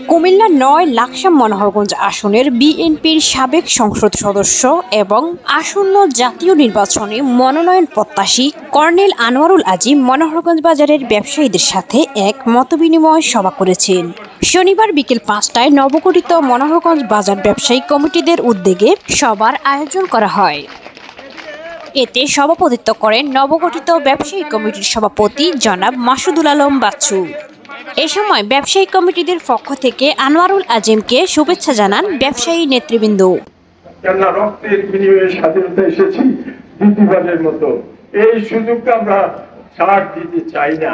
কুমিল্লা ৯ লাকসাম মনোহরগঞ্জ আসনের বিএনপির সাবেক সংসদ সদস্য এবং আসন্ন জাতীয় নির্বাচনে মনোনয়ন প্রত্যাশী কর্নেল আনোয়ারুল আজিম মনোহরগঞ্জ বাজারের ব্যবসায়ীদের সাথে এক মতবিনিময় সভা করেছেন। শনিবার বিকেল ৫টায় নবগঠিত মনোহরগঞ্জ বাজার ব্যবসায়ী কমিটিদের উদ্যোগে সভার আয়োজন করা হয়। এতে সভাপতিত্ব করেন নবগঠিত ব্যবসায়ী কমিটির সভাপতি জনাব মাসুদুল আলম বাচ্চু। এ সময় ব্যবসায়ী কমিটিদের পক্ষ থেকে আনোয়ারুল আজিমকে শুভেচ্ছা জানান ব্যবসায়ী নেতৃবৃন্দ। রক্তের বিনিময়ে স্বাধীনতা এসেছি দ্বিতীয়বারের মতো, এই সুযোগটা আমরা ছাড় দিতে চাই না।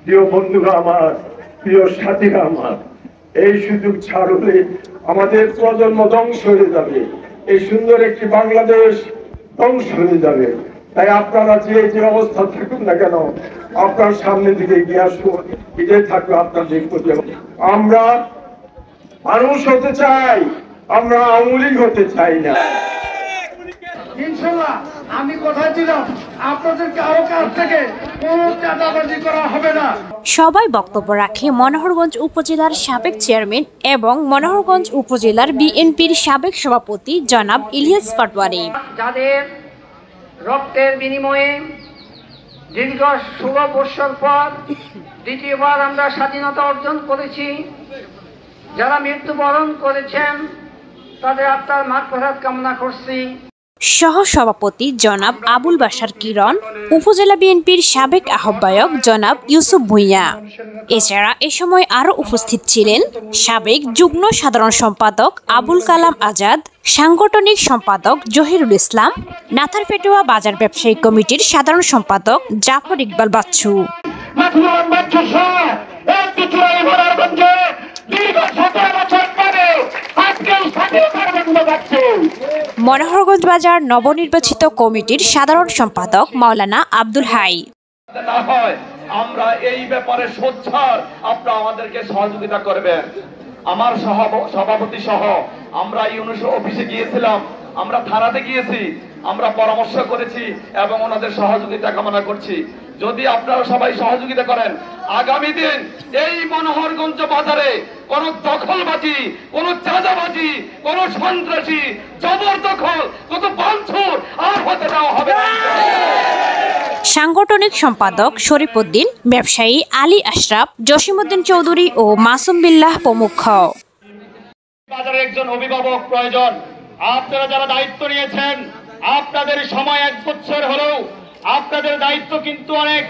প্রিয় বন্ধুরা আমার, প্রিয় সাথীরা আমার, এই সুযোগ ছাড় হলে আমাদের প্রজন্ম ধ্বংস হয়ে যাবে, এই সুন্দর একটি বাংলাদেশ ধ্বংস হয়ে যাবে। তাই আপনারা যে অবস্থা থাকুন না কেন, আপনার সামনে দিকে এগিয়ে আসুন, এটাই থাকবে আপনাদের প্রতি। আমরা মানুষ হতে চাই, আমরা আওয়ামী হতে চাই না। ইনশাআল্লাহ আমি কথা দিলাম আপনাদের কারো কাছ থেকে কোনো চাঁদাবাজি করা হবে না। সবাই বক্তব্য রাখে মনোহরগঞ্জ উপজেলার সাবেক চেয়ারম্যান এবং মনোহরগঞ্জ উপজেলার বিএনপির সাবেক সভাপতি জনাব ইলিয়াস পাটোয়ারি। যাদের রক্তের বিনিময়ে দীর্ঘ ১৬ বছর পর দ্বিতীয়বার আমরা স্বাধীনতা অর্জন করেছি, যারা মৃত্যুবরণ করেছেন তাদের আত্মার মাগফিরাত কামনা করছি। সহ সভাপতি জনাব আবুল বাশার কিরণ, উপজেলা বিএনপির সাবেক আহ্বায়ক জনাব ইউসুফ ভুঁইয়া। এছাড়া এ সময় আরও উপস্থিত ছিলেন সাবেক যুগ্ম সাধারণ সম্পাদক আবুল কালাম আজাদ, সাংগঠনিক সম্পাদক জহিরুল ইসলাম, নাথারপেটুয়া বাজার ব্যবসায়ী কমিটির সাধারণ সম্পাদক জাফর ইকবাল বাচ্চু। মনোহরগঞ্জ বাজার নবনির্বাচিত কমিটির সাধারণ সম্পাদক মাওলানা আব্দুল হাই। আমরা এই ব্যাপারে সোচ্চার, আপনারা আমাদেরকে সহযোগিতা করবেন। আমার সভাপতি সহ আমরা ইউনুস অফিসে গিয়েছিলাম, আমরা থানাতে গিয়েছি, আমরা পরামর্শ করেছি এবং ওনাদের সহযোগিতা কামনা করছি। যদি আপনারা সবাই সহযোগিতা করেন, আগামী দিন এই মনোহরগঞ্জ বাজারে কোন দখলবাজি, কোন চাঁদাবাজি, কোন সন্ত্রাসী, জবরদখল, কত ভাঙচুর আর হতে দেওয়া হবে না। সাংগঠনিক সম্পাদক শরীফ উদ্দিন, ব্যবসায়ী আলী আশরাফ, জসিমউদ্দিন চৌধুরী ও মাসুম বিল্লাহ প্রমুখ। বাজারে একজন অভিভাবক প্রয়োজন। আপনারা যারা দায়িত্ব নিয়েছেন, আপনাদের সময় 1 বছর হলেও আপনাদের দায়িত্ব কিন্তু অনেক।